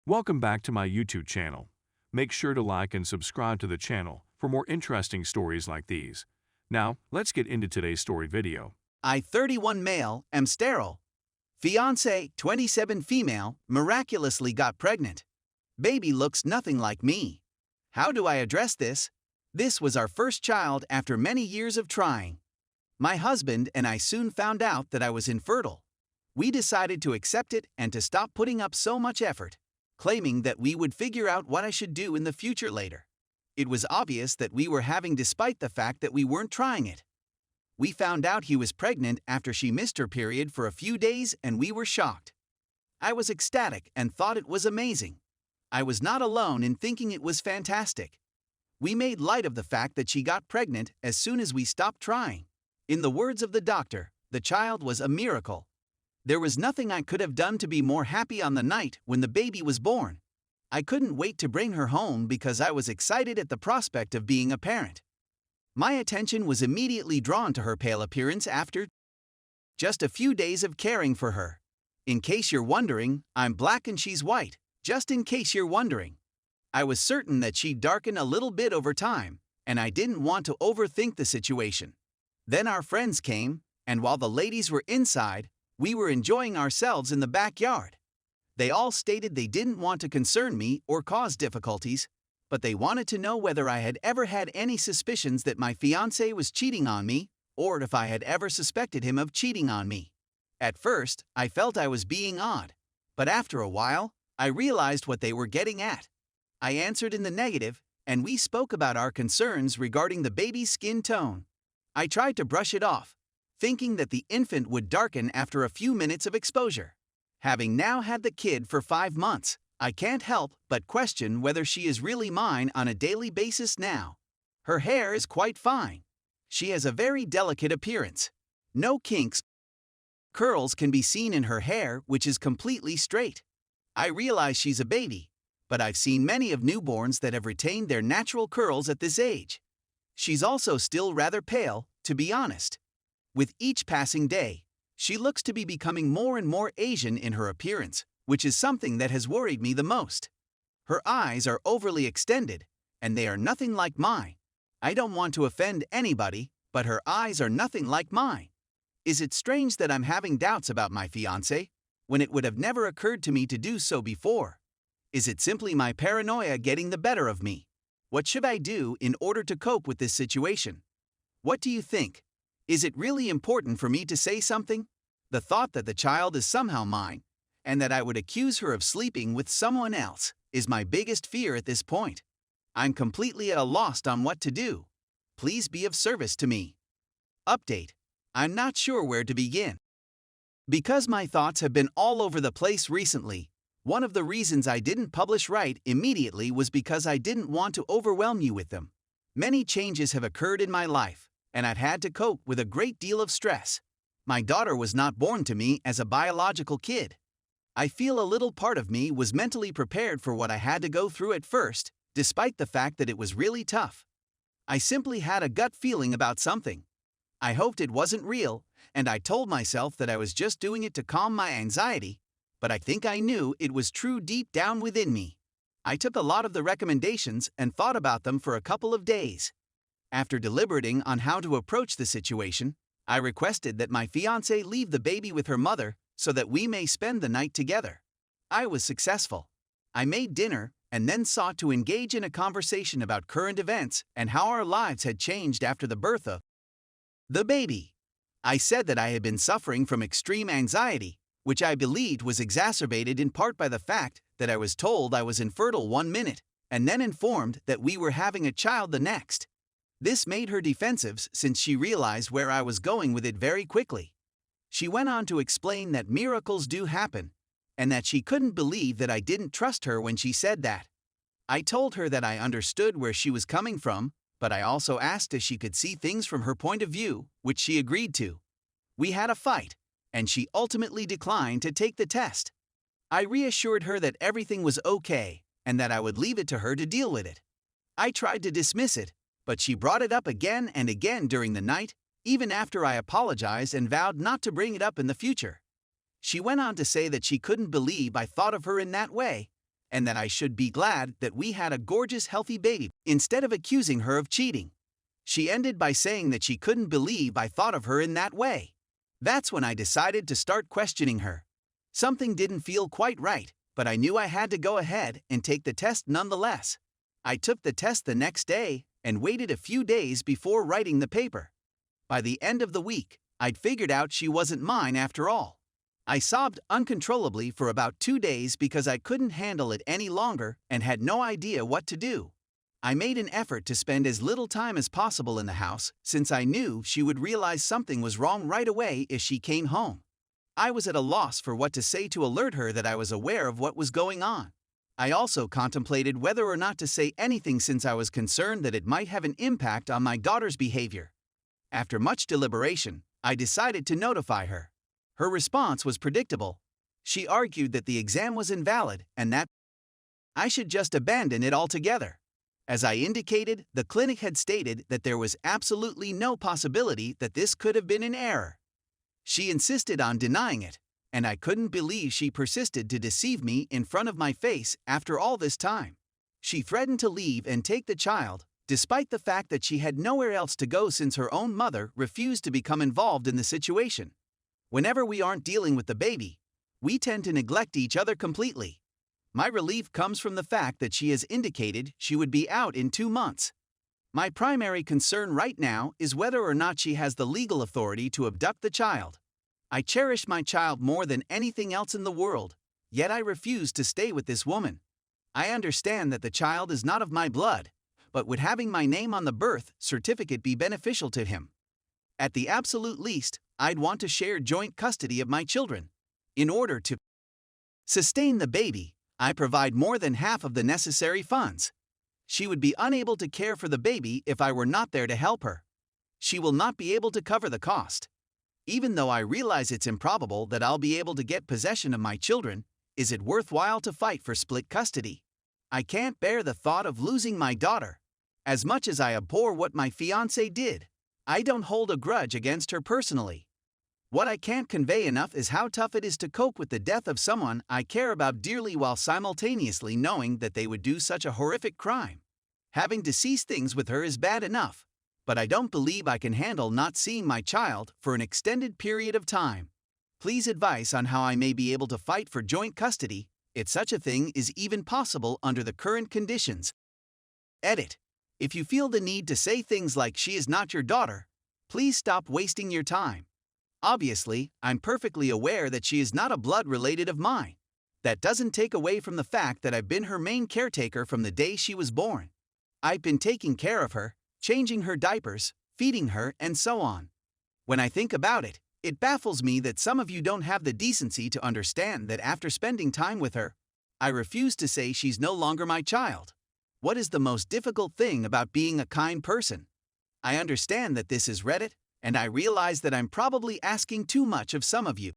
Welcome back to my YouTube channel. Make sure to like and subscribe to the channel for more interesting stories like these. Now, let's get into today's story video. I, 31 male, am sterile. Fiancé, 27 female, miraculously got pregnant. Baby looks nothing like me. How do I address this? This was our first child after many years of trying. My husband and I soon found out that I was infertile. We decided to accept it and to stop putting up so much effort, claiming that we would figure out what I should do in the future later. It was obvious that we were having despite the fact that we weren't trying it. We found out he was pregnant after she missed her period for a few days and we were shocked. I was ecstatic and thought it was amazing. I was not alone in thinking it was fantastic. We made light of the fact that she got pregnant as soon as we stopped trying. In the words of the doctor, the child was a miracle. There was nothing I could have done to be more happy on the night when the baby was born. I couldn't wait to bring her home because I was excited at the prospect of being a parent. My attention was immediately drawn to her pale appearance after just a few days of caring for her. In case you're wondering, I'm black and she's white, just in case you're wondering. I was certain that she'd darken a little bit over time, and I didn't want to overthink the situation. Then our friends came, and while the ladies were inside, we were enjoying ourselves in the backyard. They all stated they didn't want to concern me or cause difficulties, but they wanted to know whether I had ever had any suspicions that my fiancé was cheating on me, or if I had ever suspected him of cheating on me. At first, I felt I was being odd, but after a while, I realized what they were getting at. I answered in the negative, and we spoke about our concerns regarding the baby's skin tone. I tried to brush it off, thinking that the infant would darken after a few minutes of exposure. Having now had the kid for 5 months, I can't help but question whether she is really mine on a daily basis now. Her hair is quite fine. She has a very delicate appearance. No kinks. Curls can be seen in her hair, which is completely straight. I realize she's a baby, but I've seen many of newborns that have retained their natural curls at this age. She's also still rather pale, to be honest. With each passing day, she looks to be becoming more and more Asian in her appearance, which is something that has worried me the most. Her eyes are overly extended, and they are nothing like mine. I don't want to offend anybody, but her eyes are nothing like mine. Is it strange that I'm having doubts about my fiancé, when it would have never occurred to me to do so before? Is it simply my paranoia getting the better of me? What should I do in order to cope with this situation? What do you think? Is it really important for me to say something? The thought that the child is somehow mine, and that I would accuse her of sleeping with someone else, is my biggest fear at this point. I'm completely at a loss on what to do. Please be of service to me. Update. I'm not sure where to begin. Because my thoughts have been all over the place recently, one of the reasons I didn't publish right immediately was because I didn't want to overwhelm you with them. Many changes have occurred in my life, and I've had to cope with a great deal of stress. My daughter was not born to me as a biological kid. I feel a little part of me was mentally prepared for what I had to go through at first, despite the fact that it was really tough. I simply had a gut feeling about something. I hoped it wasn't real, and I told myself that I was just doing it to calm my anxiety, but I think I knew it was true deep down within me. I took a lot of the recommendations and thought about them for a couple of days. After deliberating on how to approach the situation, I requested that my fiancé leave the baby with her mother so that we may spend the night together. I was successful. I made dinner and then sought to engage in a conversation about current events and how our lives had changed after the birth of the baby. I said that I had been suffering from extreme anxiety, which I believed was exacerbated in part by the fact that I was told I was infertile 1 minute and then informed that we were having a child the next. This made her defensive since she realized where I was going with it very quickly. She went on to explain that miracles do happen, and that she couldn't believe that I didn't trust her when she said that. I told her that I understood where she was coming from, but I also asked if she could see things from her point of view, which she agreed to. We had a fight, and she ultimately declined to take the test. I reassured her that everything was okay, and that I would leave it to her to deal with it. I tried to dismiss it, but she brought it up again and again during the night, even after I apologized and vowed not to bring it up in the future. She went on to say that she couldn't believe I thought of her in that way, and that I should be glad that we had a gorgeous, healthy baby, instead of accusing her of cheating. She ended by saying that she couldn't believe I thought of her in that way. That's when I decided to start questioning her. Something didn't feel quite right, but I knew I had to go ahead and take the test nonetheless. I took the test the next day and waited a few days before writing the paper. By the end of the week, I'd figured out she wasn't mine after all. I sobbed uncontrollably for about 2 days because I couldn't handle it any longer and had no idea what to do. I made an effort to spend as little time as possible in the house since I knew she would realize something was wrong right away if she came home. I was at a loss for what to say to alert her that I was aware of what was going on. I also contemplated whether or not to say anything since I was concerned that it might have an impact on my daughter's behavior. After much deliberation, I decided to notify her. Her response was predictable. She argued that the exam was invalid and that I should just abandon it altogether. As I indicated, the clinic had stated that there was absolutely no possibility that this could have been an error. She insisted on denying it, and I couldn't believe she persisted to deceive me in front of my face after all this time. She threatened to leave and take the child, despite the fact that she had nowhere else to go since her own mother refused to become involved in the situation. Whenever we aren't dealing with the baby, we tend to neglect each other completely. My relief comes from the fact that she has indicated she would be out in 2 months. My primary concern right now is whether or not she has the legal authority to abduct the child. I cherish my child more than anything else in the world, yet I refuse to stay with this woman. I understand that the child is not of my blood, but would having my name on the birth certificate be beneficial to him? At the absolute least, I'd want to share joint custody of my children. In order to sustain the baby, I provide more than half of the necessary funds. She would be unable to care for the baby if I were not there to help her. She will not be able to cover the cost. Even though I realize it's improbable that I'll be able to get possession of my children, is it worthwhile to fight for split custody? I can't bear the thought of losing my daughter. As much as I abhor what my fiancé did, I don't hold a grudge against her personally. What I can't convey enough is how tough it is to cope with the death of someone I care about dearly while simultaneously knowing that they would do such a horrific crime. Having to cease things with her is bad enough, but I don't believe I can handle not seeing my child for an extended period of time. Please advise on how I may be able to fight for joint custody, if such a thing is even possible under the current conditions. Edit. If you feel the need to say things like she is not your daughter, please stop wasting your time. Obviously, I'm perfectly aware that she is not a blood related of mine. That doesn't take away from the fact that I've been her main caretaker from the day she was born. I've been taking care of her, changing her diapers, feeding her, and so on. When I think about it, it baffles me that some of you don't have the decency to understand that after spending time with her, I refuse to say she's no longer my child. What is the most difficult thing about being a kind person? I understand that this is Reddit, and I realize that I'm probably asking too much of some of you.